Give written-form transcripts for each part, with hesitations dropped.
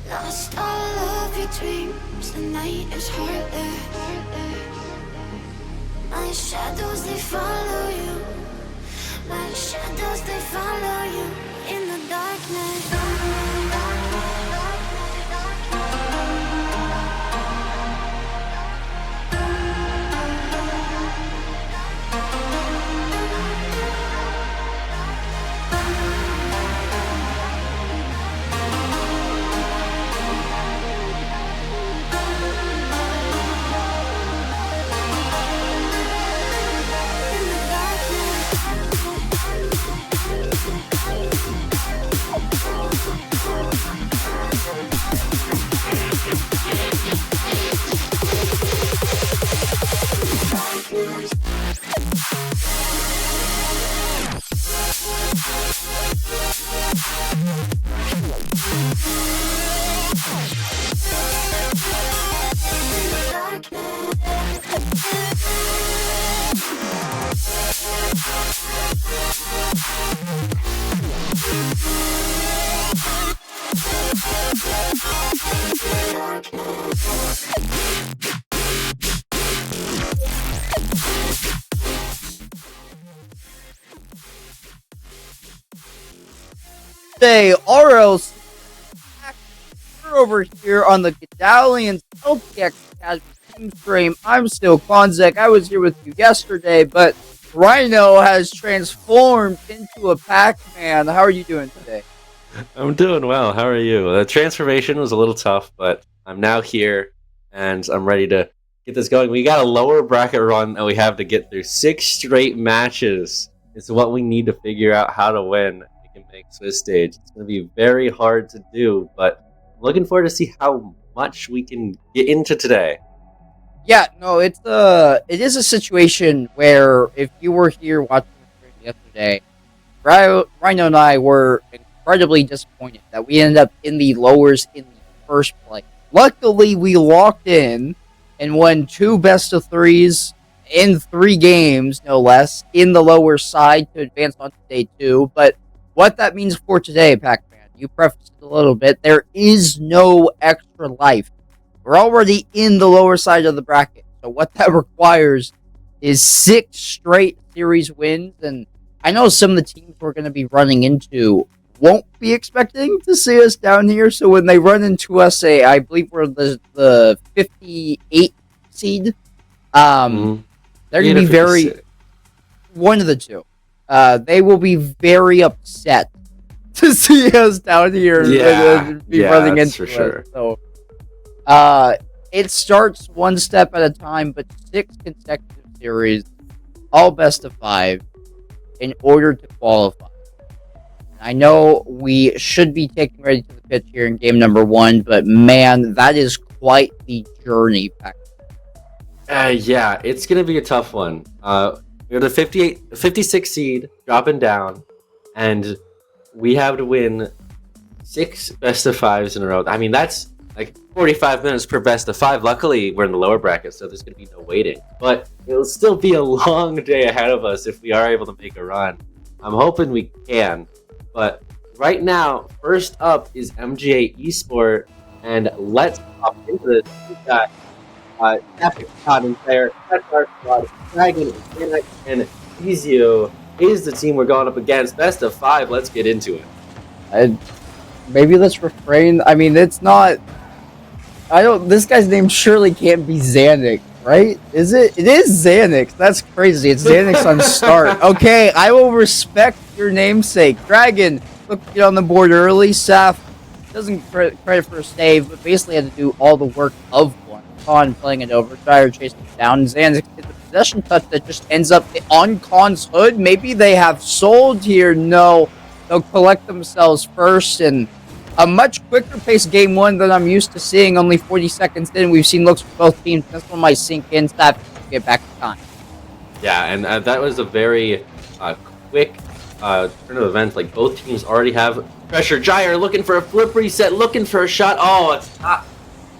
Lost all of your dreams, the night is hard there. My shadows, they follow you. My shadows, they follow you in the darkness. Day RLCS over here on the Godalions LTX Academy team stream. I'm still Quanzek. I was here with you yesterday, but Rhino has transformed into a Pacman. How are you doing today? I'm doing well. How are you? The transformation was a little tough, but I'm now here and I'm ready to get this going. We got a lower bracket run that we have to get through 6 straight matches. It's what we need to figure out how to win. We can make Swiss stage. It's going to be very hard to do, but I'm looking forward to see how much we can get into today. Yeah, no, it is a situation where if you were here watching the stream yesterday, Rhino and I were incredibly disappointed that we ended up in the lowers in the first place. Luckily, we locked in and won 2 best of 3s in 3 games, no less, in the lower side to advance on to day 2. But what that means for today, Pacman, you prefaced it a little bit, there is no extra life. We're already in the lower side of the bracket. So what that requires is 6 straight series wins. And I know some of the teams we're going to be running into won't be expecting to see us down here. So when they run into us, I believe we're the 58 seed, they're going to be very... One of the two. They will be very upset to see us down here and be running into us. Sure. So, it starts one step at a time, but 6 consecutive series, all best of 5, in order to qualify. I know we should be taking ready to the pitch here in game number 1, but man, that is quite the journey. Yeah, it's going to be a tough one. We're the 56 seed, dropping down, and we have to win 6 best of 5s in a row. I mean, that's like 45 minutes per best of 5. Luckily, we're in the lower bracket, so there's going to be no waiting. But it'll still be a long day ahead of us if we are able to make a run. I'm hoping we can. But right now, first up is MGA Esport, and let's hop into this. We've got Epic Cotton Player, Petar Squad, Dragon, and Ezio is the team we're going up against. Best of 5, let's get into it. Maybe let's refrain. I mean, it's not... this guy's name surely can't be Xanax, right? Is it? It is Xanax. That's crazy. It's Xanax on start. Okay, I will respect your namesake. Dragon, look, get on the board early. Saf doesn't credit for a save, but basically had to do all the work of one. Khan playing it over. Dryer chasing it down. Xanax hit the possession touch that just ends up on Khan's hood. Maybe they have sold here. No, they'll collect themselves first, and a much quicker paced game 1 than I'm used to seeing. Only 40 seconds in, we've seen looks for both teams. This one might sink in. Staff get back to time. Yeah, and that was a very quick turn of events. Like, both teams already have pressure. Gyre looking for a flip reset, looking for a shot. Oh, it's not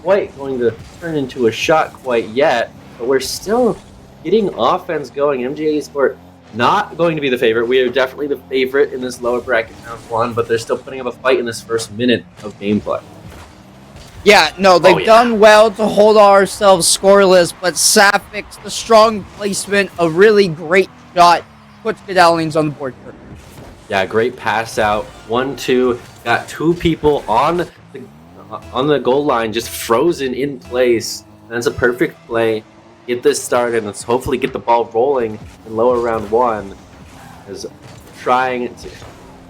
quite going to turn into a shot quite yet, but we're still getting offense going. MGA Esport not going to be the favorite. We are definitely the favorite in this lower bracket round 1, but they're still putting up a fight in this first minute of gameplay. Yeah, no, they've done well to hold ourselves scoreless, but Safix, the strong placement, a really great shot, puts Godalions on the board first. Yeah, great pass out. 1-2. Got two people on the goal line, just frozen in place. And it's a perfect play. Get this started, and let's hopefully get the ball rolling in lower round one. As trying to,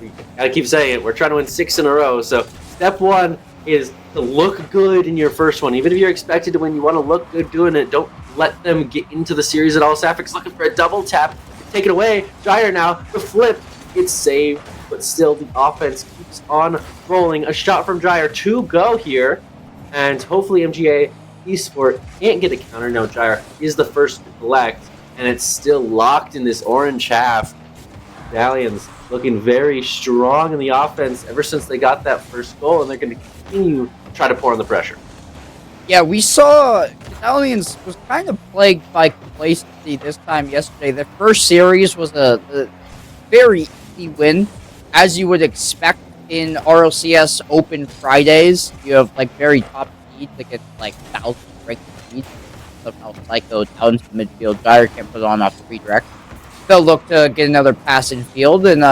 we gotta keep saying it, we're trying to win 6 in a row. So step one is to look good in your first one. Even if you're expected to win, you want to look good doing it. Don't let them get into the series at all. Safix looking for a double tap. Take it away. Gyre now. The flip. It's saved, but still the offense keeps on rolling. A shot from Gyre to go here. And hopefully MGA Esport can't get a counter. No, Gyre is the first to collect. And it's still locked in this orange half. Godalions looking very strong in the offense ever since they got that first goal, and they're going to continue to try to pour on the pressure. Yeah, we saw Godalions was kind of plagued by complacency this time yesterday. The first series was a very easy win, as you would expect in RLCS Open Fridays. You have like very top seeds against like 1,000 ranked seeds. Somehow Psycho down to midfield. Gyre can't put it on off the redirect. They'll look to get another pass in field, and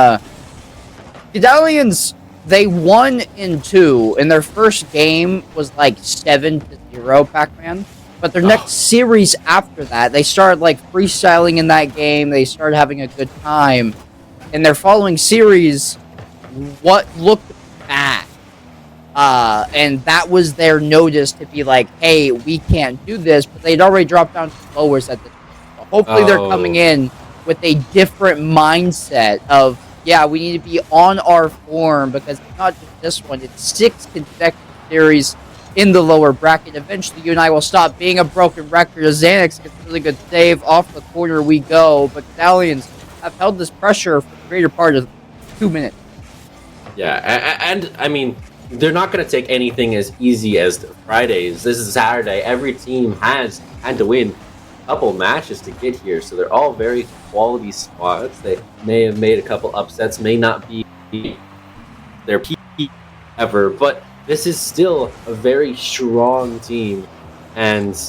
Godalions, they won in 2, and their first game was like 7-0 Pacman. But their next series after that, they started like freestyling in that game. They started having a good time. In their following series, what looked bad, and that was their notice to be like, hey, we can't do this. But they'd already dropped down to lowers at this point. So hopefully they're coming in with a different mindset of, yeah, we need to be on our form, because it's not just this one, it's 6 consecutive series in the lower bracket. Eventually, you and I will stop being a broken record as Xanax gets a really good save. Off the corner we go, but Godalions have held this pressure for the greater part of 2 minutes. Yeah, and I mean, they're not going to take anything as easy as Fridays. This is Saturday. Every team has had to win couple matches to get here, so they're all very quality squads. They may have made a couple upsets, may not be their peak ever, but this is still a very strong team, and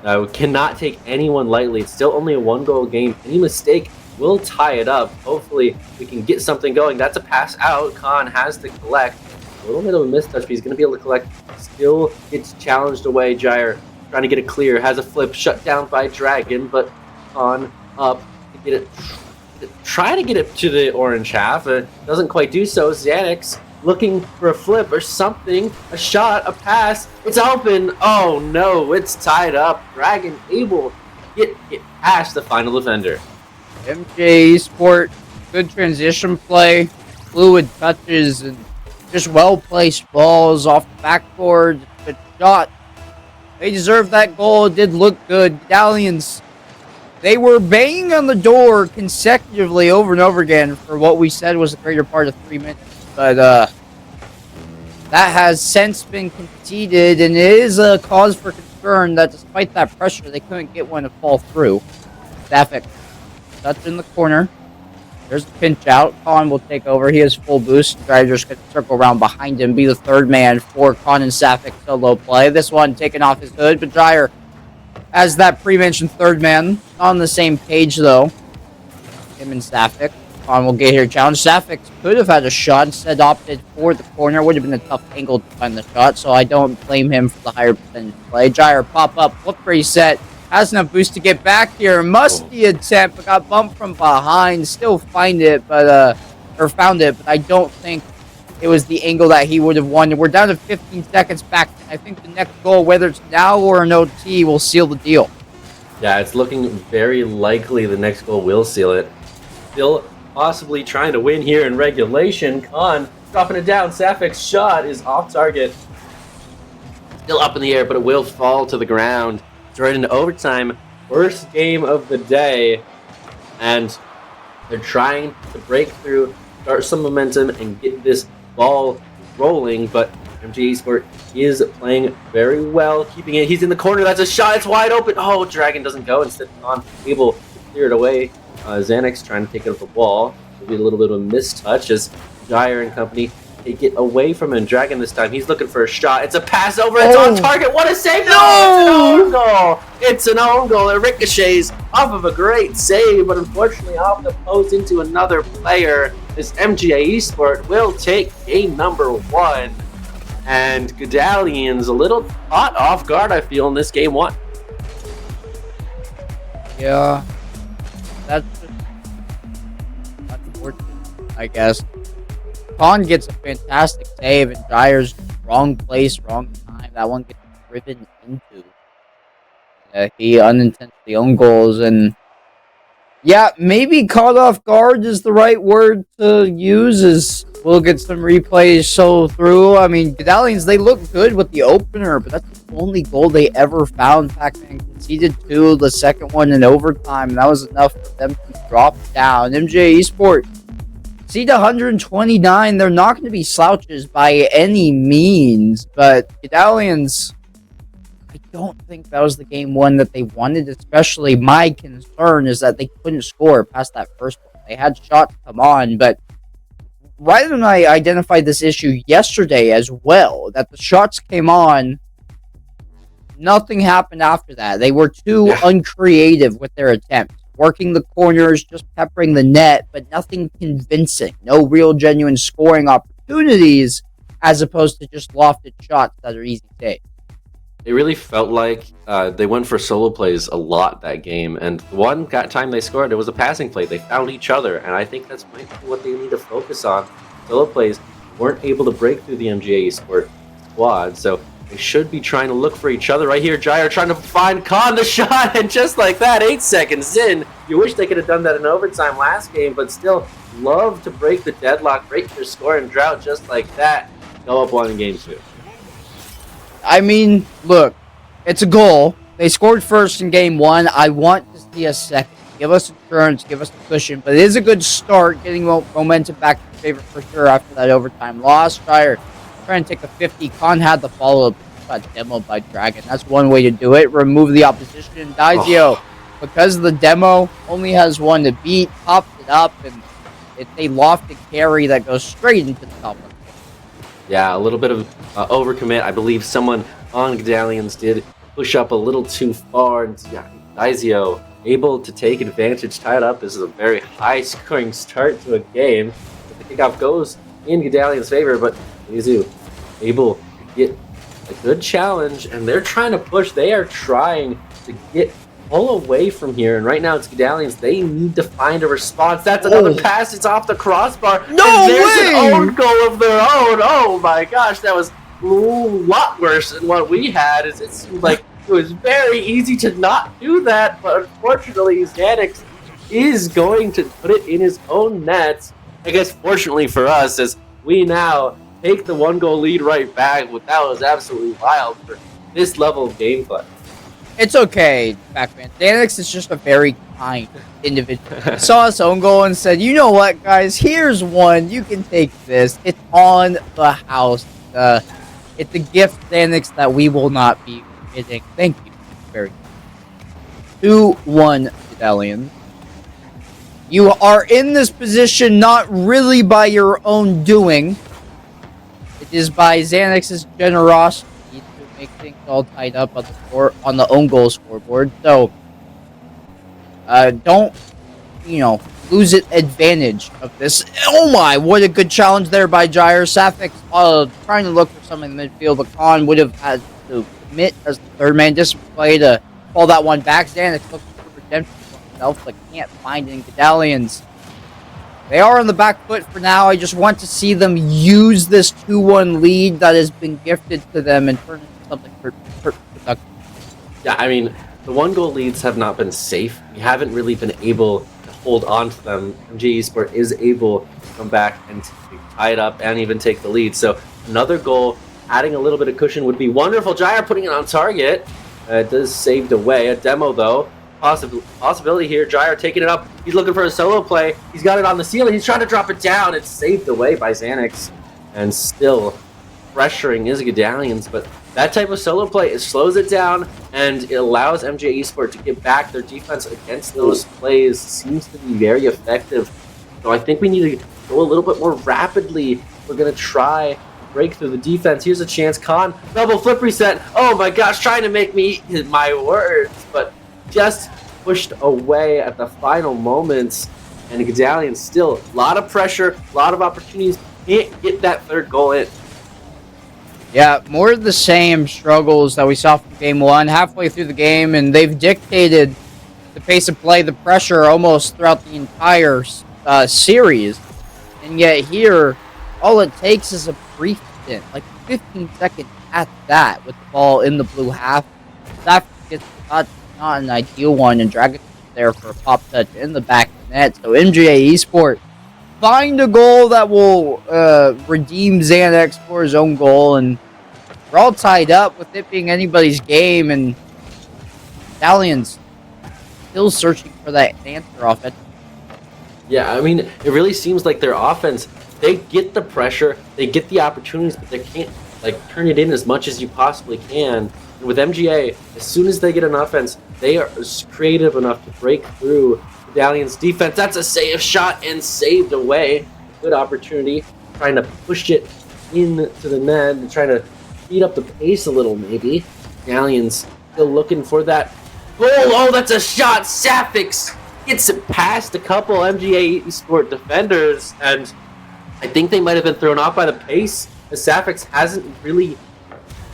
we cannot take anyone lightly. It's still only a 1-goal game. Any mistake will tie it up. Hopefully we can get something going. That's a pass out. Khan has to collect. A little bit of a mistouch, but he's going to be able to collect. Still gets challenged away. Gyre trying to get it clear, has a flip, shut down by Dragon, but on up to get it, try to get it to the orange half, doesn't quite do so. Xanax looking for a flip or something, a shot, a pass, it's open, oh no, it's tied up. Dragon able to get past the final defender. MJ Sport, good transition play, fluid touches, and just well-placed balls off the backboard, good shot. They deserved that goal. It did look good. Godalions, they were banging on the door consecutively over and over again for what we said was the greater part of 3 minutes. But that has since been conceded, and it is a cause for concern that despite that pressure, they couldn't get one to fall through. Safix, touch in the corner. There's the pinch out. Khan will take over. He has full boost. Gyre's going to circle around behind him, be the third man for Khan and Safix solo play. This one taken off his hood, but Gyre, as that pre-mentioned third man, on the same page though. Him and Safix. Khan will get here challenge. Safix could have had a shot, instead opted for the corner. Would have been a tough angle to find the shot, so I don't blame him for the higher percentage play. Gyre pop up, look reset. Has enough boost to get back here. Musty attempt, but got bumped from behind. Still find it, but found it, but I don't think it was the angle that he would have won. We're down to 15 seconds back. I think the next goal, whether it's now or an OT, will seal the deal. Yeah, it's looking very likely the next goal will seal it. Still possibly trying to win here in regulation. Khan dropping it down. Safix's shot is off target. Still up in the air, but it will fall to the ground. It's right into overtime. First game of the day. And they're trying to break through, start some momentum, and get this ball rolling. But MG Esport is playing very well, keeping it. He's in the corner. That's a shot. It's wide open. Oh, Dragon doesn't go. Instead, Khan able to clear it away. Xanax trying to take it up the wall. It'll be a little bit of a mistouch as Gyre and company take it away from him. Dragon this time, he's looking for a shot. It's a pass over, it's on target. What a save! No! It's an own goal! It's an own goal. It ricochets off of a great save, but unfortunately off the post into another player. This MGA Esport will take game number 1. And Godalions a little caught off guard, I feel, in this game 1. Yeah, that's just unfortunate, I guess. Khan gets a fantastic save, and Dyer's wrong place, wrong time. That one gets driven into. He unintentionally own goals, and yeah, maybe caught off guard is the right word to use. As we'll get some replays show through. I mean, Godalions, they look good with the opener, but that's the only goal they ever found. Pacman conceded 2, the second one in overtime, and that was enough for them to drop down. MJ Esport seed 129. They're not going to be slouches by any means, but Godalions, I don't think that was the game 1 that they wanted. Especially my concern is that they couldn't score past that first one. They had shots come on, but Ryan and I identified this issue yesterday as well, that the shots came on, nothing happened after that. They were too uncreative with their attempts, working the corners, just peppering the net, but nothing convincing. No real genuine scoring opportunities, as opposed to just lofted shots that are easy saves. It really felt like they went for solo plays a lot that game, and the one time they scored, it was a passing play. They found each other, and I think that's might be what they need to focus on. Solo plays weren't able to break through the MGA Esport squad, so they should be trying to look for each other. Right here, Jair trying to find Khan the shot, and just like that, 8 seconds in, you wish they could have done that in overtime last game, but still love to break the deadlock, break their scoring drought just like that, go up 1 in game 2. I mean, look, it's a goal. They scored first in game 1. I want to see a second. Give us insurance, give us the cushion, but it is a good start, getting momentum back in favor for sure after that overtime loss. Jair trying to take a 50. Khan had the follow-up, got demoed by Dragon. That's one way to do it. Remove the opposition. Dizio, because the demo only has 1 to beat, pops it up, and it's a lofted carry that goes straight into the top. Yeah, a little bit of overcommit. I believe someone on Godalions did push up a little too far. And yeah, Dizio able to take advantage, tie it up. This is a very high-scoring start to a game. The kickoff goes in Godalions' favor, but Dizio able to get a good challenge, and they're trying to push. They are trying to get pull away from here, and right now it's Godalions. They need to find a response. That's another pass. It's off the crossbar. No and there's way! An own goal of their own. Oh my gosh, that was a lot worse than what we had. It seemed like it was very easy to not do that, but unfortunately, Xanax is going to put it in his own nets. I guess fortunately for us, as we now take the 1-goal lead right back. That was absolutely wild for this level of gameplay. It's okay, Pacman. Xanax is just a very kind individual. He saw his own goal and said, you know what, guys? Here's one. You can take this. It's on the house. It's a gift, Xanax, that we will not be forgetting. Thank you. Very good. 2-1, Godalions. You are in this position not really by your own doing. It is by Xanax's generosity to make things all tied up on the own goal scoreboard. So, don't, lose advantage of this. Oh my, what a good challenge there by Jair. Safik trying to look for something in the midfield, but Khan would have had to commit as the third man display to pull that one back. Xanax looks for redemption for himself, but can't find it in Godalions. They are on the back foot for now. I just want to see them use this 2-1 lead that has been gifted to them and turn it into something productive. Yeah, I mean, the 1-goal leads have not been safe. We haven't really been able to hold on to them. MG Esport is able to come back and tie it up and even take the lead. So another goal, adding a little bit of cushion would be wonderful. Jair putting it on target. It does saved away. A demo, though. Possibility here. Jair taking it up. He's looking for a solo play. He's got it on the ceiling. He's trying to drop it down. It's saved away by Xanax. And still pressuring his Godalions. But that type of solo play, it slows it down, and it allows MJ Esport to get back. Their defense against those plays seems to be very effective. So I think we need to go a little bit more rapidly We're going to try break through the defense. Here's a chance. Khan, double flip reset. Oh my gosh, trying to make me eat my words, but just pushed away at the final moments. And Godalions still a lot of pressure, a lot of opportunities. Can't get that third goal in. Yeah, more of the same struggles that we saw from game one halfway through the game, and they've dictated the pace of play, the pressure almost throughout the entire series. And yet here, all it takes is a brief stint, like 15 seconds at that, with the ball in the blue half. That gets not an ideal one, and Dragon there for a pop touch in the back of the net. So MGA Esport find a goal that will redeem Xanax for his own goal, and we're all tied up with it being anybody's game, and Godalions still searching for that answer off it. Yeah, I mean, it really seems like their offense, they get the pressure, they get the opportunities, but they can't turn it in as much as you possibly can. And with MGA, as soon as they get an offense, they are creative enough to break through Godalions' defense. That's a safe shot and saved away. Good opportunity, trying to push it into the net and trying to speed up the pace a little, maybe. Godalions still looking for that goal. Oh, that's a shot. Safix gets it past a couple MGA Esport defenders, and I think they might have been thrown off by the pace. The Safix hasn't really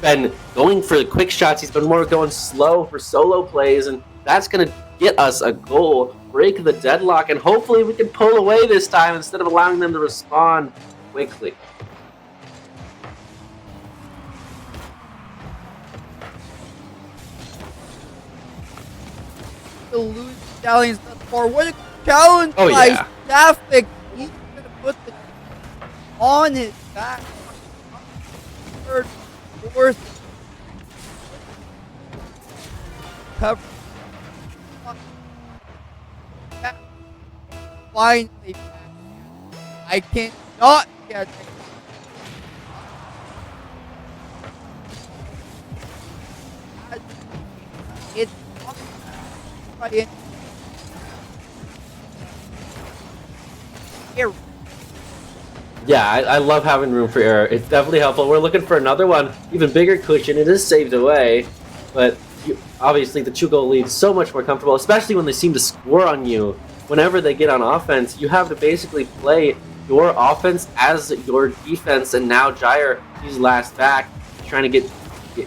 been going for the quick shots. He's been more going slow for solo plays, and that's going to get us a goal, break the deadlock, and hopefully we can pull away this time instead of allowing them to respond quickly. To lose Godalions thus far. What a challenge Oh, by yeah. Safik. He's going to put the on his back. Third, fourth. Cover. Finally, I cannot get it. It's Yeah, I love having room for error. It's definitely helpful. We're looking for another one, even bigger cushion. It is saved away, but obviously the 2-goal lead is so much more comfortable, especially when they seem to score on you. Whenever they get on offense, you have to basically play your offense as your defense, and now Jair, he's last back, trying to get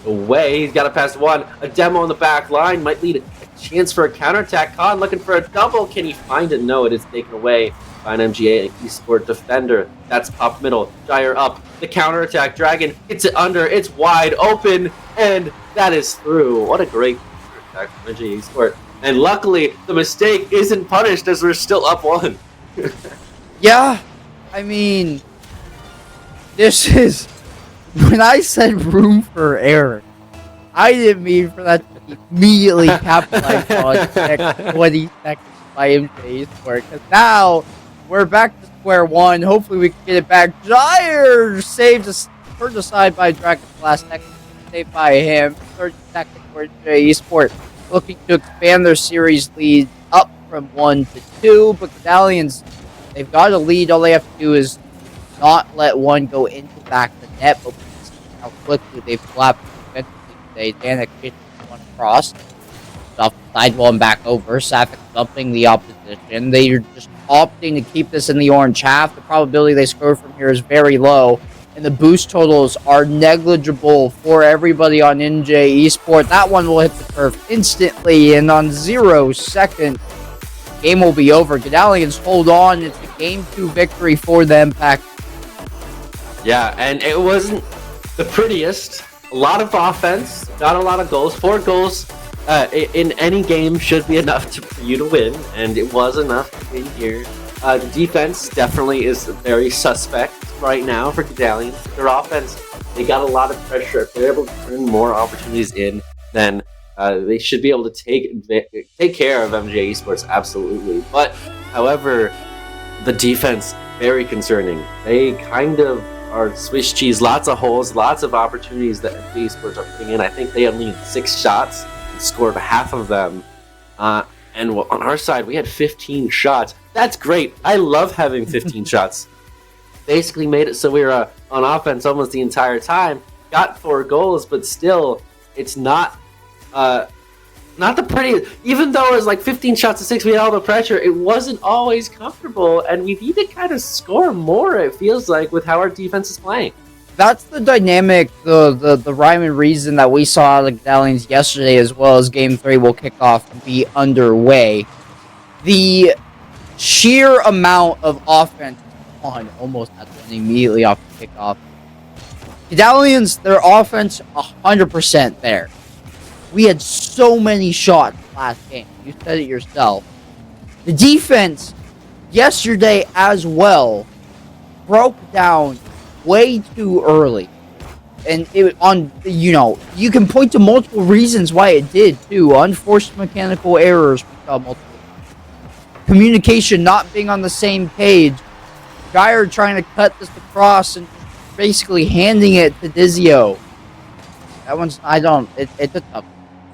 away. He's got to pass one. A demo on the back line might lead a chance for a counterattack. Khan looking for a double. Can he find it? No, it is taken away by an MGA Esport defender. That's up middle. Jair up. The counterattack. Dragon hits it under. It's wide open, and that is through. What a great counterattack from MGA Esport. And luckily, the mistake isn't punished as we're still up 1. Yeah, I mean, this is, when I said room for error, I didn't mean for that to immediately capitalize on the next 20 seconds by MJ's work. Because now we're back to square one. Hopefully we can get it back. Jair saved us, turned aside by Dragon last second. Saved by him. 30 seconds for MJ Esport, looking to expand their series lead up from 1 to 2. But Godalions, they've got a lead. All they have to do is not let one go into the back of the net. But we can see how quickly they've collapsed defensively today. Danik gets one across, off the sidewall and back over. Safik dumping the opposition. They're just opting to keep this in the orange half. The probability they score from here is very low, and the boost totals are negligible for everybody on NJ Esport. That one will hit the curve instantly, and on 0 seconds, game will be over. Godalions hold on. It's a game 2 victory for them, Pac. Yeah, and it wasn't the prettiest. A lot of offense, not a lot of goals. 4 goals in any game should be enough for you to win, and it was enough to win here. The defense definitely is very suspect right now for Godalions. Their offense, they got a lot of pressure. If they're able to turn more opportunities in, then they should be able to take care of MJ Esports, absolutely. But, however, the defense, very concerning. They kind of are Swiss cheese. Lots of holes, lots of opportunities that MJ Esports are putting in. I think they only had 6 shots and scored half of them. And on our side, we had 15 shots. That's great. I love having 15 shots. basically made it so we were on offense almost the entire time. Got 4 goals, but still, it's not the prettiest. Even though it was like 15 shots to 6, we had all the pressure. It wasn't always comfortable, and we need to kind of score more. It feels like with how our defense is playing. That's the dynamic, the rhyme and reason that we saw out of the Godalions yesterday, as well as Game 3 will kick off and be underway. The sheer amount of offense on almost at the immediately off the kickoff. Godalions, their offense 100% there. We had so many shots last game. You said it yourself. The defense yesterday as well broke down way too early. And you can point to multiple reasons why it did too. Unforced mechanical errors, we saw multiple. Communication not being on the same page. Gyre trying to cut this across and basically handing it to Dizio. That one's, it's a tough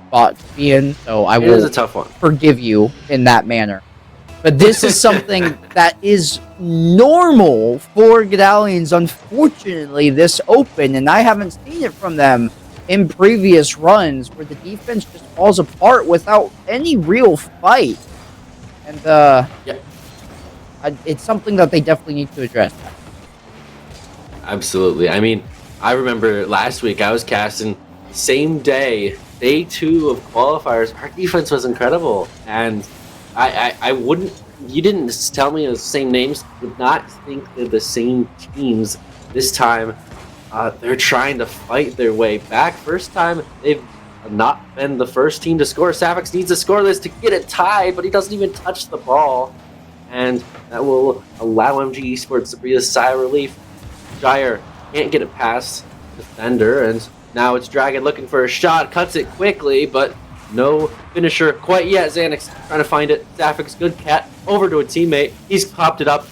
spot to be in, so I will It is a tough one. Forgive you in that manner. But this is something that is normal for Godalions, unfortunately, this open, and I haven't seen it from them in previous runs, where the defense just falls apart without any real fight. And, it's something that they definitely need to address. Absolutely. I mean, I remember last week I was casting same day 2 of qualifiers. Our defense was incredible, and I wouldn't. You didn't tell me it was the same names. Would not think they're the same teams this time. They're trying to fight their way back. First time they've not been the first team to score. Safix needs to score this to get it tied, but he doesn't even touch the ball, and that will allow MG Esports to breathe a sigh of relief. Gyre can't get it past defender, and now it's Dragon looking for a shot, cuts it quickly, but no finisher quite yet. Xanax trying to find it. Safix, good cat, over to a teammate. He's popped it up.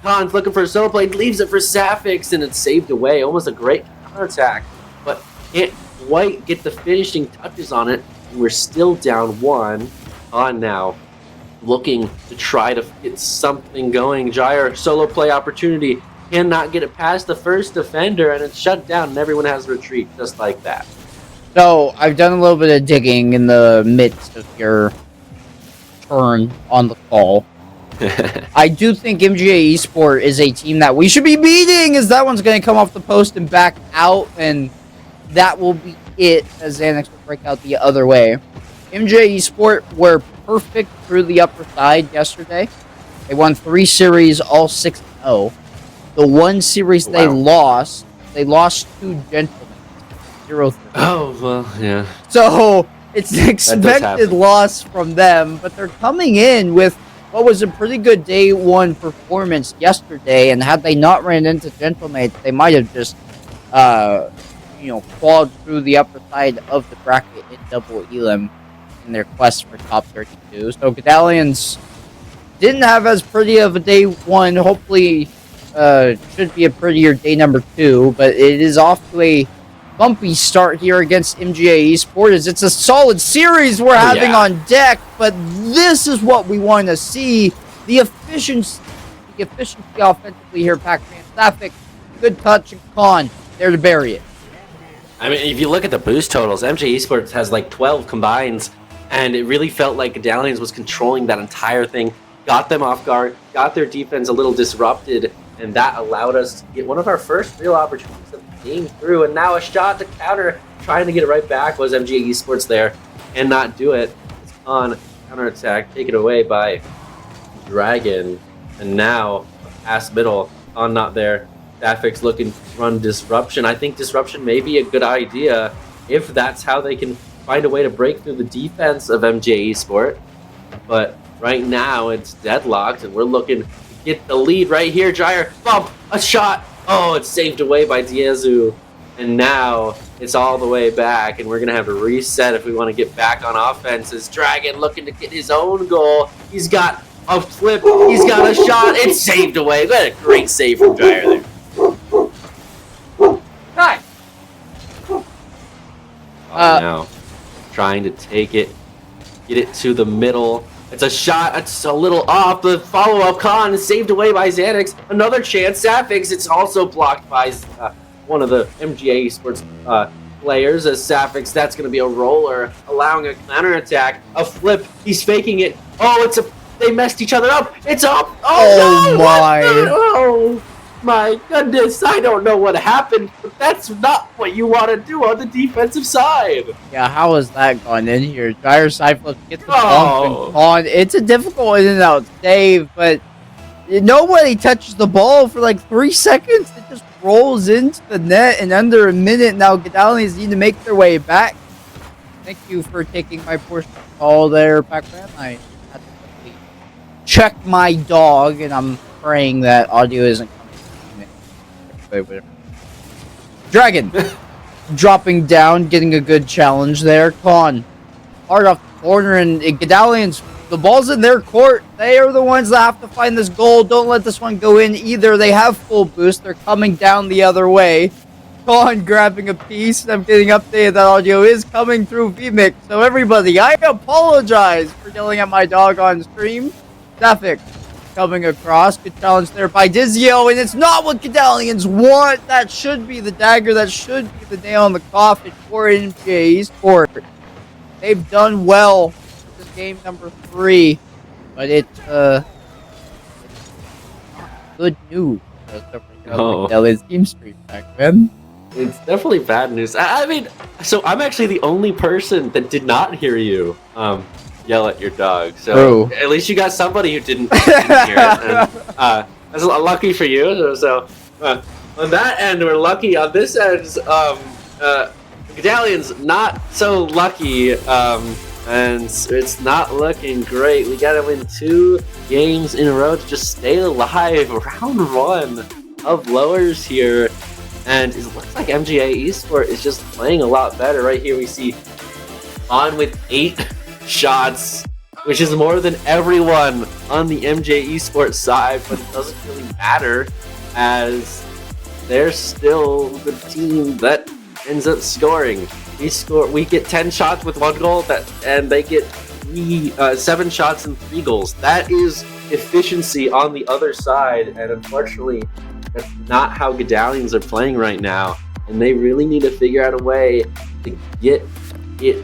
Khan's looking for a solo play, leaves it for Safix, and it's saved away. Almost a great counterattack, but can't quite get the finishing touches on it. And we're still down 1. Khan now looking to try to get something going. Gyre, solo play opportunity. Cannot get it past the first defender, and it's shut down, and everyone has retreat just like that. So, I've done a little bit of digging in the midst of your turn on the call. I do think MGA Esport is a team that we should be beating, as that one's going to come off the post and back out, and that will be it, as Xanax will break out the other way. MGA Esport were perfect through the upper side yesterday. They won 3 series, all 6-0. The one series they lost to Gentlemen, 0-3. Oh, well, yeah. So, it's an expected loss from them, but they're coming in with what was a pretty good day 1 performance yesterday, and had they not ran into Gentlemen, they might have just, clawed through the upper side of the bracket in double elim in their quest for top 32. So, Godalions didn't have as pretty of a day 1, hopefully should be a prettier day number 2, but it is off to a bumpy start here against MGA Esports, as it's a solid series we're having on deck, but this is what we want to see. The efficiency offensively here, Pacman. Traffic, good touch, and Khan there to bury it. I mean, if you look at the boost totals, MG Esports has like 12 combines, and it really felt like Godalions was controlling that entire thing, got them off guard, got their defense a little disrupted, and that allowed us to get one of our first real opportunities of the game through, and now a shot to counter, trying to get it right back. Was MG Esports there, and not do it. It's on counterattack, taken away by Dragon, and now pass middle, on not there. Safix looking to run disruption. I think disruption may be a good idea if that's how they can find a way to break through the defense of MJ Esport. But right now it's deadlocked, and we're looking to get the lead right here. Gyre, bump, a shot. Oh, it's saved away by Diazu. And now it's all the way back, and we're going to have to reset if we want to get back on offense. As Dragon looking to get his own goal. He's got a flip. He's got a shot. It's saved away. What a great save from Gyre there. Hi. Now trying to take it, get it to the middle. It's a shot. It's a little off. The follow-up con is saved away by Xanax. Another chance. Sapphics. It's also blocked by one of the MGA Esports players. As Sapphics, that's going to be a roller, allowing a counterattack. A flip. He's faking it. Oh, they messed each other up. It's up. Oh no! my. Oh my goodness. I don't know what happened, but that's not what you want to do on the defensive side. Yeah, how is that going in here? Gyre side flip, get the bump and on. It's a difficult in and out save, but nobody touches the ball for like 3 seconds. It just rolls into the net in under a minute. Now Godalions need to make their way back. Thank you for taking my portion of call there, Pacman. I had to quickly check my dog, and I'm praying that audio isn't coming. Wait, whatever. Dragon dropping down, getting a good challenge there. Con hard off the corner, and Godalions, the ball's in their court. They are the ones that have to find this goal. Don't let this one go in either. They have full boost. They're coming down the other way. Con grabbing a piece. I'm getting updated that audio is coming through VMix. So everybody, I apologize for yelling at my dog on stream. Traffic coming across. Good challenge there by Dizio, and it's not what Godalions want. That should be the dagger. That should be the nail in the coffin for MGA Esports. They've done well. This is game number 3, but it's not good news. Godalions team stream back, man. It's definitely bad news. I mean, so I'm actually the only person that did not hear you yell at your dog. So at least you got somebody who didn't hear it. And, that's lucky for you. So on that end, we're lucky. On this end, Godalions not so lucky. And it's not looking great. We gotta win 2 games in a row to just stay alive. Round 1 of lowers here. And it looks like MGA Esports is just playing a lot better. Right here we see on with 8 shots, which is more than everyone on the MGA Esports side, but it doesn't really matter as they're still the team that ends up scoring. We get 10 shots with 1 goal, and they get 7 shots and 3 goals. That is efficiency on the other side, and unfortunately, that's not how Godalions are playing right now, and they really need to figure out a way to get it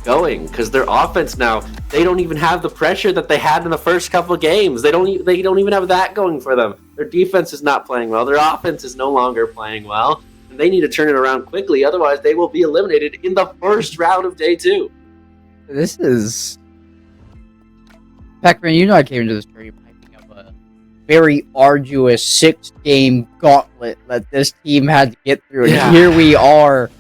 going, because their offense now, they don't even have the pressure that they had in the first couple of games. They don't even have that going for them. Their defense is not playing well. Their offense is no longer playing well, and they need to turn it around quickly. Otherwise, they will be eliminated in the first round of day 2. This is Pacman. You know, I came into the stream hyping up a very arduous 6-game gauntlet that this team had to get through, and here we are.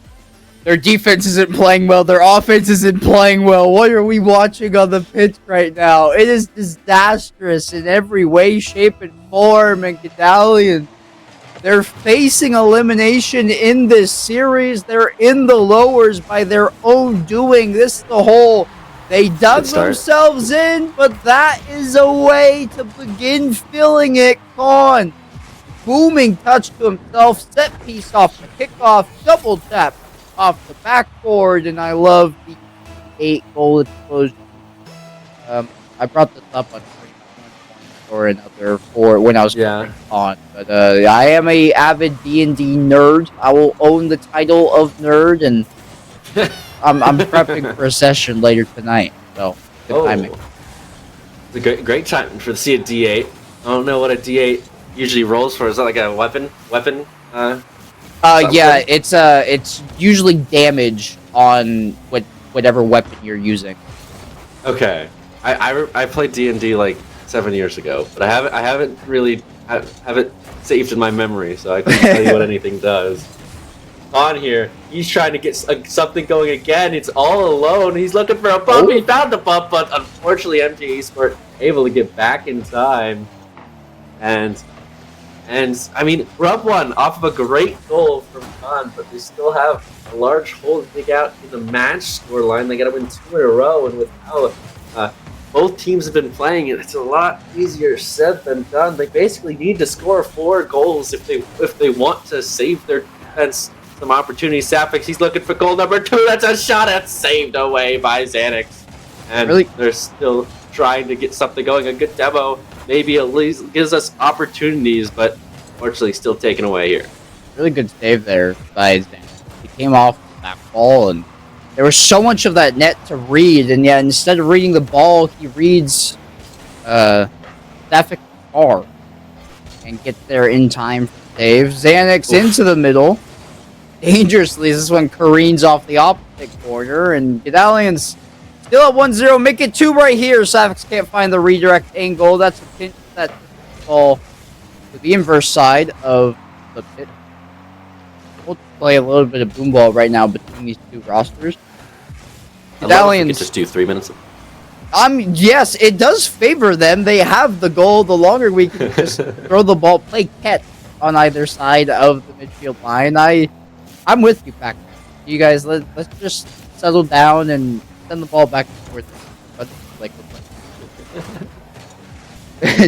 Their defense isn't playing well. Their offense isn't playing well. What are we watching on the pitch right now? It is disastrous in every way, shape, and form. And Godalions, they're facing elimination in this series. They're in the lowers by their own doing. This is the hole they dug themselves in, but that is a way to begin filling it. Con booming touch to himself, set piece off the kickoff, double tap off the backboard, and I love the 8-goal explosion. I brought this up on or another for when I was on, but I am a avid D&D nerd. I will own the title of nerd, and I'm prepping for a session later tonight. So good timing. It's a great time for the see a D8. I don't know what a D8 usually rolls for. Is that like a weapon? Yeah, it's usually damage on whatever weapon you're using. Okay, I played D&D like 7 years ago, but I haven't really have it saved in my memory, so I can't tell you what anything does. On here, he's trying to get something going again. It's all alone. He's looking for a bump. He found the bump, but unfortunately, MGA Esports able to get back in time, and I mean, we're up 1 off of a great goal from Khan, but they still have a large hole to dig out in the match scoreline. They got to win 2 in a row, and with how both teams have been playing, it's a lot easier said than done. They basically need to score 4 goals if they want to save their defense some opportunities. Sapphics, he's looking for goal number 2. That's a shot that's saved away by Xanax, and they're still trying to get something going, a good demo, maybe at least gives us opportunities, but unfortunately still taken away here. Really good save there by Zan. He came off that ball, and there was so much of that net to read, and yet instead of reading the ball, he reads Safik far and gets there in time for save. Xanax into the middle. Dangerously, this is when careens off the opposite corner, and Godalions still at 1-0. Make it 2 right here. Safix can't find the redirect angle. That's a pinch that ball to the inverse side of the pit. We'll play a little bit of boom ball right now between these two rosters. Godalions could just do 3 minutes. Yes, it does favor them. They have the goal. The longer we can just throw the ball, play catch on either side of the midfield line. I'm with you, Pacman. You guys, let's just settle down and send the ball back and forth. Like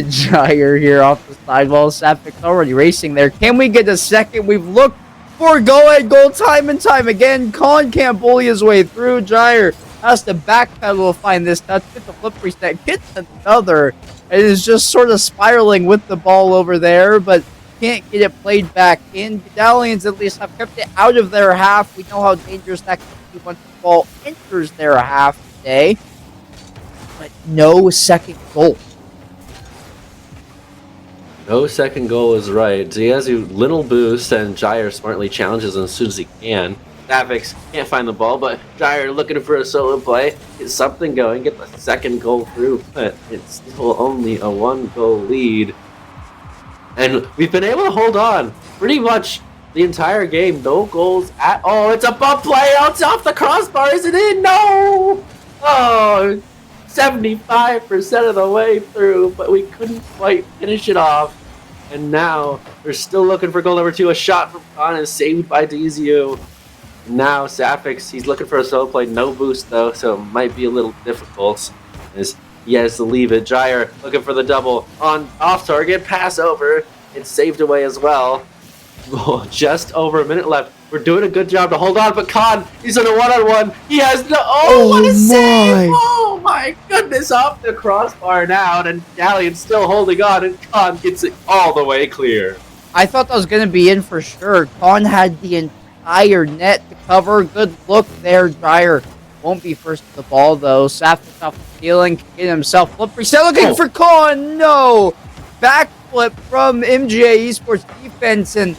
Gyre here off the sidewall. Safix already racing there. Can we get a second? We've looked for goal time and time again. Khan can't bully his way through. Gyre has to backpedal to find this touch. Get the flip reset. Gets another. And is just sort of spiraling with the ball over there, but can't get it played back in. Godalions at least have kept it out of their half. We know how dangerous that can be once the ball enters their half today. But no second goal. No second goal is right. Ziazu little boost, and Gyre smartly challenges him as soon as he can. Safix can't find the ball, but Gyre looking for a solo play. Get something going, get the second goal through, but it's still only a 1-goal lead. And we've been able to hold on pretty much the entire game. No goals at all. It's a bump play. Oh, it's off the crossbar. Is it in? No! Oh, 75% of the way through, but we couldn't quite finish it off. And now we're still looking for goal number 2. A shot from Khan is saved by DZU. Now Safix, he's looking for a solo play. No boost though, so it might be a little difficult. As he has to leave it. Gyre looking for the double on off target, pass over. It's saved away as well. Oh, just over a minute left. We're doing a good job to hold on, but Khan, he's in a one-on-one. He has no. Oh, what a save! Oh my goodness, off the crossbar now, and Godalions still holding on, and Khan gets it all the way clear. I thought that was going to be in for sure. Khan had the entire net to cover. Good look there. Gyre won't be first to the ball though. Safix off the ceiling, can get himself flip reset. Looking for Khan. No, backflip from MGA Esports defense, and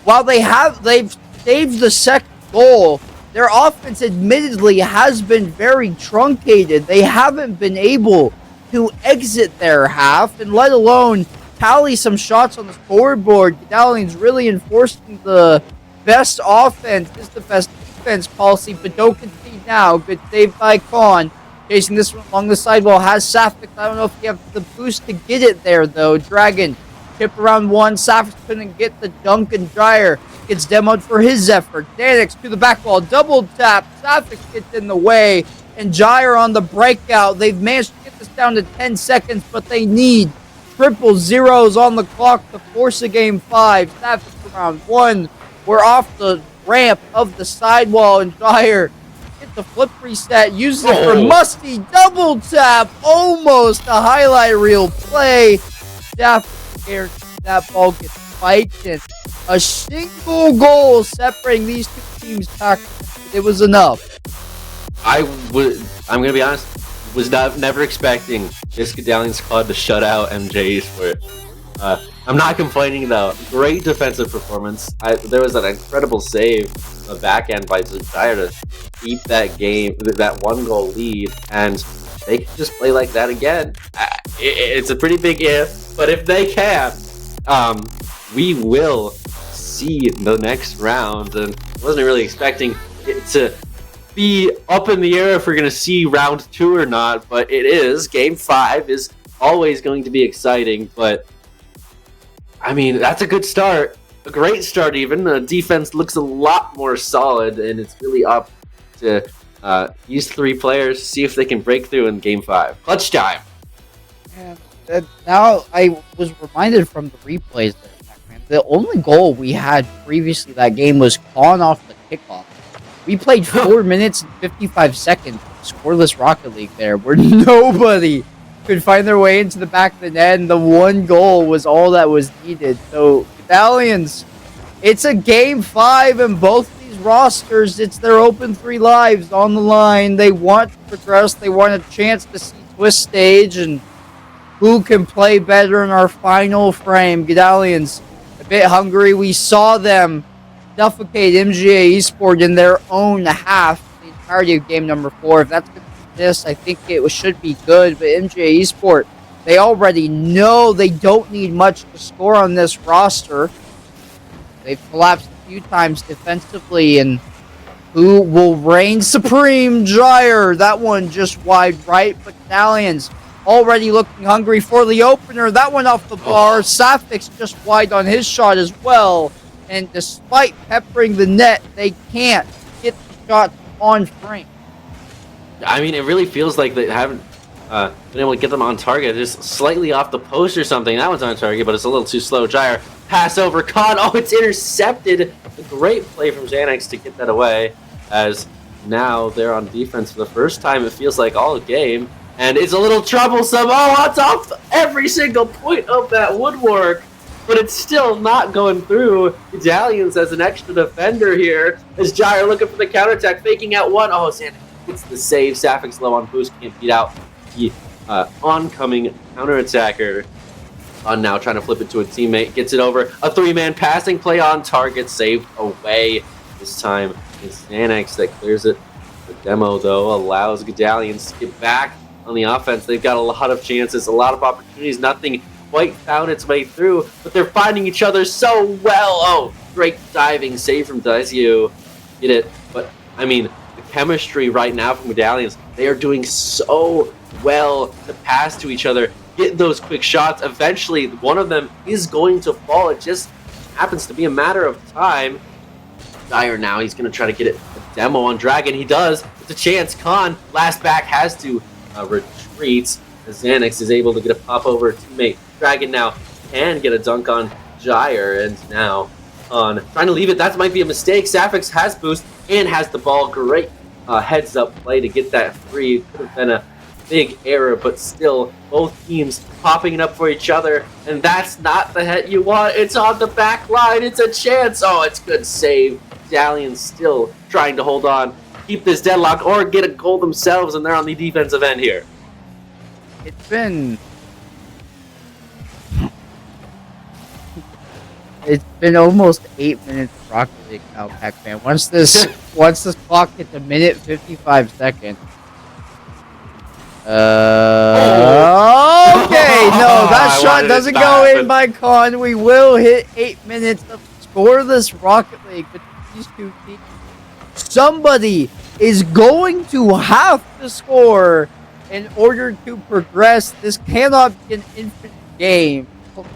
while they've saved the second goal, their offense admittedly has been very truncated. They haven't been able to exit their half, and let alone tally some shots on the scoreboard. Godalions really enforcing the best offense is the best defense policy, but don't concede now. Good save by Khan. Chasing this one along the sidewall has Safix. I don't know if he has the boost to get it there though. Dragon chip around one. Safix couldn't get the dunk, and Gyre gets demoed for his effort. Danix to the back wall. Double tap. Safix gets in the way, and Gyre on the breakout. They've managed to get this down to 10 seconds, but they need triple zeros on the clock to force a game 5. Safix around one. We're off the ramp of the sidewall, and Gyre gets the flip reset, uses it for Musty. Double tap, almost a highlight reel play. Safix scared that ball gets spiked, and a single goal separating these two teams. It was enough. I'm gonna be honest, was never expecting this Godalions squad to shut out MJ Esports. I'm not complaining though. Great defensive performance. There was an incredible save on the back end by Gyre to keep that game, that 1-goal lead, and they can just play like that again. It's a pretty big if, but if they can, we will see the next round. And I wasn't really expecting it to be up in the air if we're going to see round 2 or not, but it is. Game 5 is always going to be exciting, but I mean, that's a good start. A great start even. The defense looks a lot more solid, and it's really up to these 3 players to see if they can break through in Game 5. Clutch time! And now I was reminded from the replays there, Pacman, the only goal we had previously that game was Khan off the kickoff. We played 4 minutes and 55 seconds scoreless Rocket League there, where nobody could find their way into the back of the net, and the one goal was all that was needed. So, Godalions, it's a game 5, and both these rosters, it's their open 3 lives on the line. They want to progress. They want a chance to see Twist stage, and who can play better in our final frame. Godalions, a bit hungry. We saw them suffocate MGA Esport in their own half the entirety of game number 4. If that's going to be this, I think it should be good. But MGA Esport, they already know they don't need much to score on this roster. They've collapsed a few times defensively, and who will reign supreme? Dryer, that one just wide right. But Godalions already looking hungry for the opener. That one off the bar. Safix just wide on his shot as well. And despite peppering the net, they can't get the shots on frame. I mean, it really feels like they haven't been able to get them on target. Just slightly off the post or something. That one's on target, but it's a little too slow. Gyre, pass over. Khan. Oh, it's intercepted. A great play from Xanax to get that away, as now they're on defense for the first time, it feels like, all game. And it's a little troublesome. Oh, it's off every single point of that woodwork. But it's still not going through. Godalions as an extra defender here. As Gyre looking for the counterattack, faking out one. Oh, Xanax gets the save. Safix low on boost, can't beat out the oncoming counterattacker. On now, trying to flip it to a teammate. Gets it over. A 3-man passing play on target. Saved away. This time it's Xanax that clears it. The demo, though, allows Godalions to get back on the offense. They've got a lot of chances, a lot of opportunities. Nothing quite found its way through, but they're finding each other so well. Oh, great diving save from Dazio. Get it? But, I mean, the chemistry right now from Godalions, they are doing so well to pass to each other, get those quick shots. Eventually, one of them is going to fall. It just happens to be a matter of time. Dyer now, he's going to try to get it a demo on Dragon. He does. It's a chance. Khan, last back, has to retreat. As Xanax is able to get a pop over a teammate. Dragon now can get a dunk on Gyre, and now on trying to leave it. That might be a mistake. Safix has boost and has the ball. Great heads up play to get that free. Could have been a big error, but still both teams popping it up for each other, and that's not the head you want. It's on the back line. It's a chance. Oh, it's good save. Godalions still trying to hold on, keep this deadlock, or get a goal themselves, and they're on the defensive end here. It's been almost 8 minutes of Rocket League now, Pacman. Once this clock hits a minute 55 seconds. Okay, no, that shot doesn't go in by Khan. We will hit 8 minutes of scoreless Rocket League between these two teams. Somebody is going to have to score in order to progress. This cannot be an infinite game.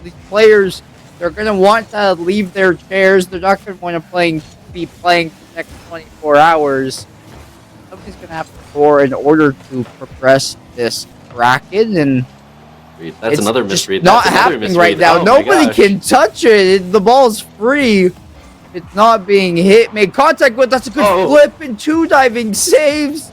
These players, they're going to want to leave their chairs. They're not going to want to be playing for the next 24 hours. Somebody's going to have to score in order to progress this bracket, and that's another misread. Not happening right now. Oh, nobody can touch it. The ball's free. It's not being hit. Made contact with. That's a good flip and 2 diving saves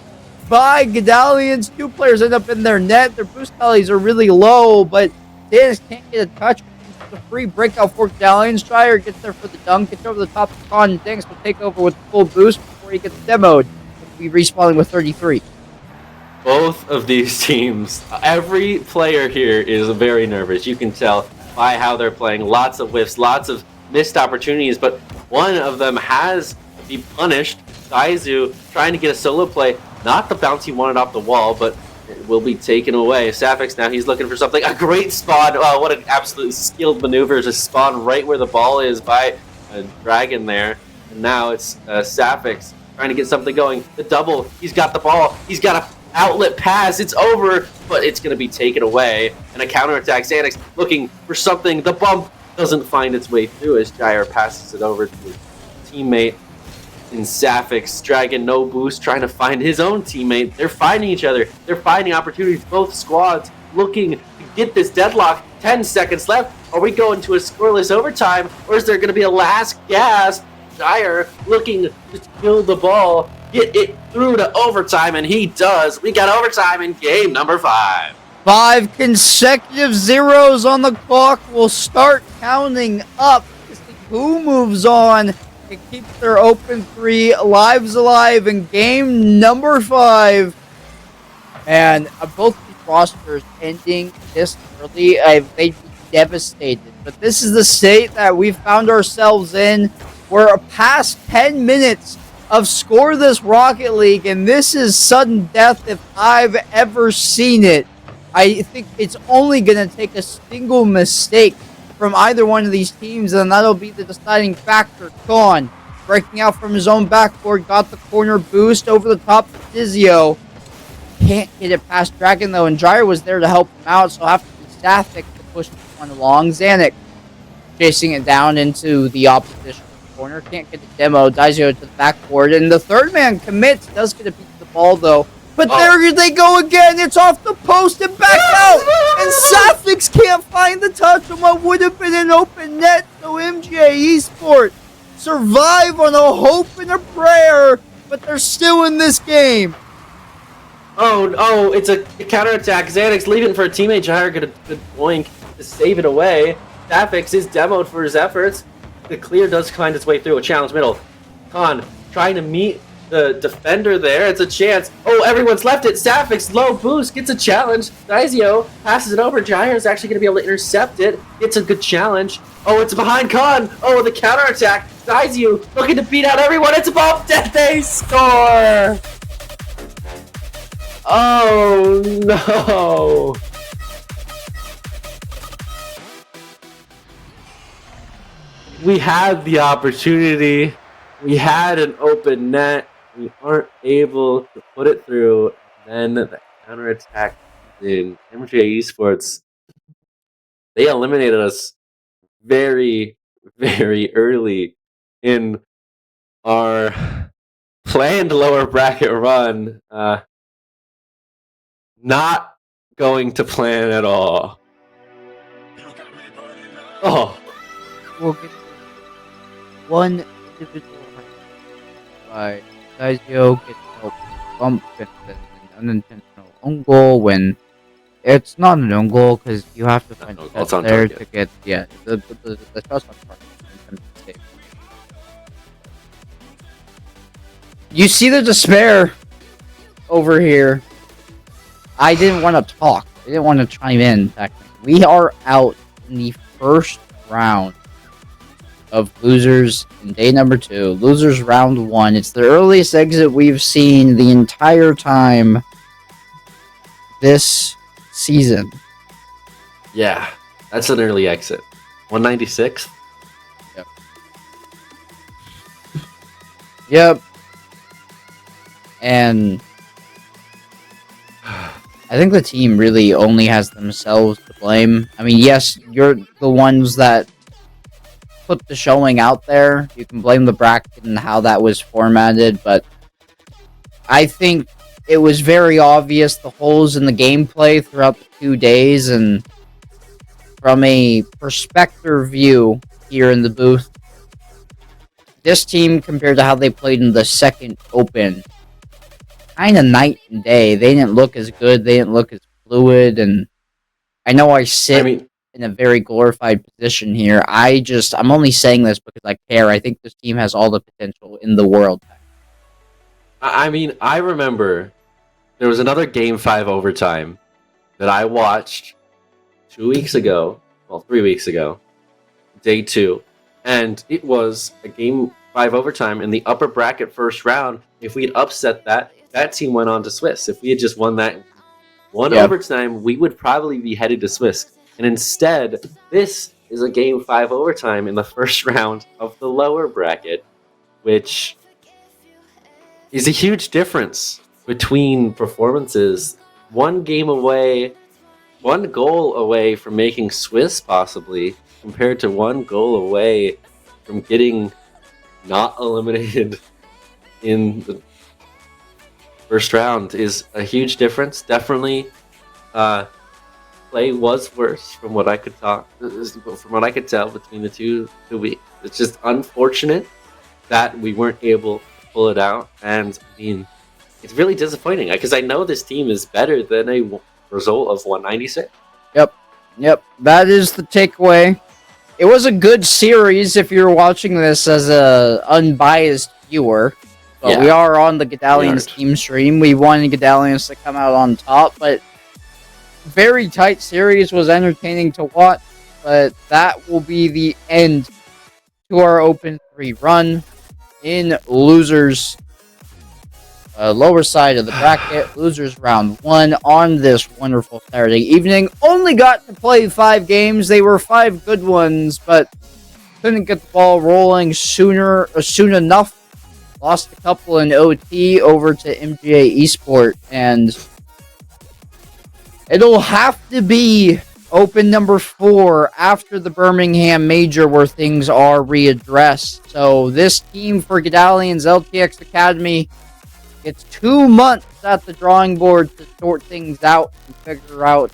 by Godalions. 2 players end up in their net. Their boost tallies are really low, but Dennis can't get a touch. It's a free breakout for Godalions. Dryer gets there for the dunk. Gets over the top of Khan, and Dennis will take over with full boost before he gets demoed. He'll be respawning with 33. Both of these teams, every player here is very nervous. You can tell by how they're playing. Lots of whiffs, lots of missed opportunities, but one of them has to be punished. Daizu trying to get a solo play. Not the bounce he wanted off the wall, but it will be taken away. Safix now, he's looking for something. A great spawn. Oh, what an absolutely skilled maneuver to spawn right where the ball is by a Dragon there. And now it's Safix trying to get something going. The double. He's got the ball. He's got a outlet pass. It's over, but it's going to be taken away. And a counterattack. Xanax looking for something. The bump doesn't find its way through as Gyre passes it over to his teammate. In Safix, Dragon no boost, trying to find his own teammate. They're finding each other. They're finding opportunities. Both squads looking to get this deadlock. 10 seconds left. Are we going to a scoreless overtime, or is there going to be a last gasp? Gyre looking to kill the ball, get it through to overtime, and he does. We got overtime in game number 5. 5 consecutive zeros on the clock will start counting up to see who moves on and keeps their open 3 lives alive in game number 5. And both these rosters ending this early, they'd be devastated. But this is the state that we've found ourselves in. We're past 10 minutes of Scoreless Rocket League, and this is sudden death if I've ever seen it. I think it's only going to take a single mistake from either one of these teams, and that'll be the deciding factor. Khan, breaking out from his own backboard, got the corner boost over the top of Dizio. Can't get it past Dragon, though, and Gyre was there to help him out, so have to be Sapphic to push this one along. Xanac chasing it down into the opposition corner. Can't get the demo. Dizio to the backboard, and the third man commits. Does get a piece of the ball, though. But there they go again. It's off the post and back out. And Sapphic can't find the touch on what would have been an open net. So MJ Esports survive on a hope and a prayer, but they're still in this game. Oh, it's a counterattack. Xanax leaving for a teammate. Gyre get a good boink to save it away. Sapphic is demoed for his efforts. The clear does find its way through a challenge middle. Khan trying to meet the defender there. It's a chance. Oh, everyone's left it. Sapphic low boost gets a challenge. Dizio passes it over. Gyre is actually going to be able to intercept it. It's a good challenge. Oh, it's behind Khan. Oh, the counterattack. Dizio looking to beat out everyone. It's above death. They score. Oh, no. We had the opportunity. We had an open net. We aren't able to put it through. Then the counterattack in MJ Esports. They eliminated us very, very early in our planned lower bracket run. Not going to plan at all. Oh. We'll get one individual by Dizio gets help bump and then an unintentional own goal when it's not an own goal because you have to find a touch there to get the shot's on target. You see the despair over here. I didn't want to talk. I didn't want to chime in. We are out in the first round of losers in day number 2. Losers round 1. It's the earliest exit we've seen the entire time this season. Yeah, that's an early exit. 196? Yep. Yep. And I think the team really only has themselves to blame. I mean, yes, you're the ones that put the showing out there. You can blame the bracket and how that was formatted, but I think it was very obvious the holes in the gameplay throughout the 2 days, and from a perspective view here in the booth, this team compared to how they played in the second open, kind of night and day. They didn't look as good. They didn't look as fluid, and I know I sit in a very glorified position here. I'm only saying this because I care. I think this team has all the potential in the world. I mean, I remember there was another Game 5 overtime that I watched 2 weeks ago. Well, 3 weeks ago. Day 2. And it was a Game 5 overtime in the upper bracket first round. If we had upset that team went on to Swiss. If we had just won that one overtime, we would probably be headed to Swiss. And instead, this is a Game 5 overtime in the first round of the lower bracket, which is a huge difference between performances. One game away, one goal away from making Swiss possibly, compared to one goal away from getting not eliminated in the first round is a huge difference. Definitely, play was worse from what I could tell between the two weeks. It's just unfortunate that we weren't able to pull it out, and I mean, it's really disappointing because I know this team is better than a result of 196. Yep, that is the takeaway. It was a good series if you're watching this as a unbiased viewer. But we are on the Godalions team stream. We wanted Godalions to come out on top, but very tight series, was entertaining to watch. But that will be the end to our Open 3 run in losers. Lower side of the bracket, losers round 1 on this wonderful Saturday evening. Only got to play 5 games. They were 5 good ones, but couldn't get the ball rolling soon enough. Lost a couple in OT over to MGA Esport, and it'll have to be Open number 4 after the Birmingham Major where things are readdressed. So this team for Godalions LTX Academy gets 2 months at the drawing board to sort things out and figure out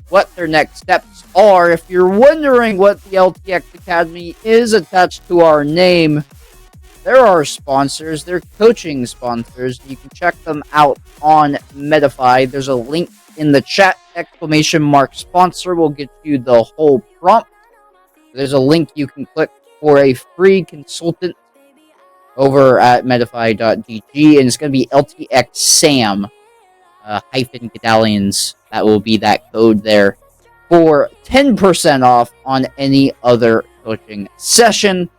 what their next steps are. If you're wondering what the LTX Academy is attached to our name, there are sponsors. They're coaching sponsors. You can check them out on Medify. There's a link in the chat. !sponsor will get you the whole prompt. There's a link you can click for a free consultant over at medify.gg, and it's going to be LTX Sam hyphen Godalions. That will be that code there for 10% off on any other coaching session.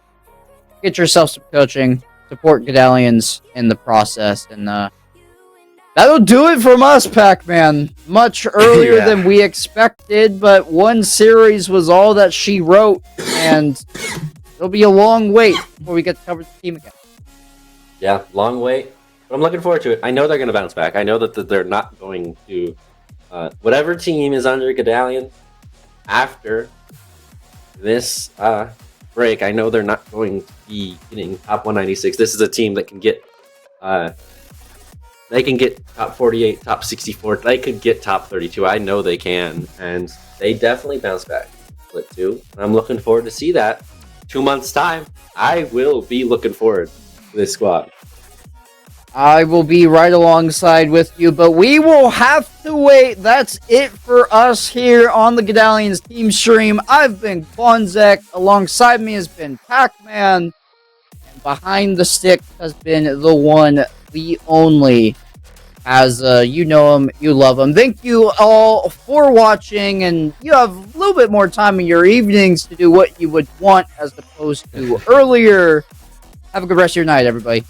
Get yourself some coaching, support Godalions in the process, and that'll do it from us, Pacman. Much earlier than we expected, but one series was all that she wrote, and it'll be a long wait before we get to cover the team again. Yeah, long wait, but I'm looking forward to it. I know they're going to bounce back. I know that they're not going to... whatever team is under Godalion after this break, I know they're not going to be getting top 196. This is a team that can get... they can get top 48, top 64. They could get top 32. I know they can, and they definitely bounce back. Split 2. And I'm looking forward to see that. 2 months' time, I will be looking forward to this squad. I will be right alongside with you, but we will have to wait. That's it for us here on the Godalions team stream. I've been Quanzek. Alongside me has been Pacman. And behind the stick has been the one, the only, Hazza. You know him, you love him. Thank you all for watching, and you have a little bit more time in your evenings to do what you would want as opposed to earlier. Have a good rest of your night, everybody.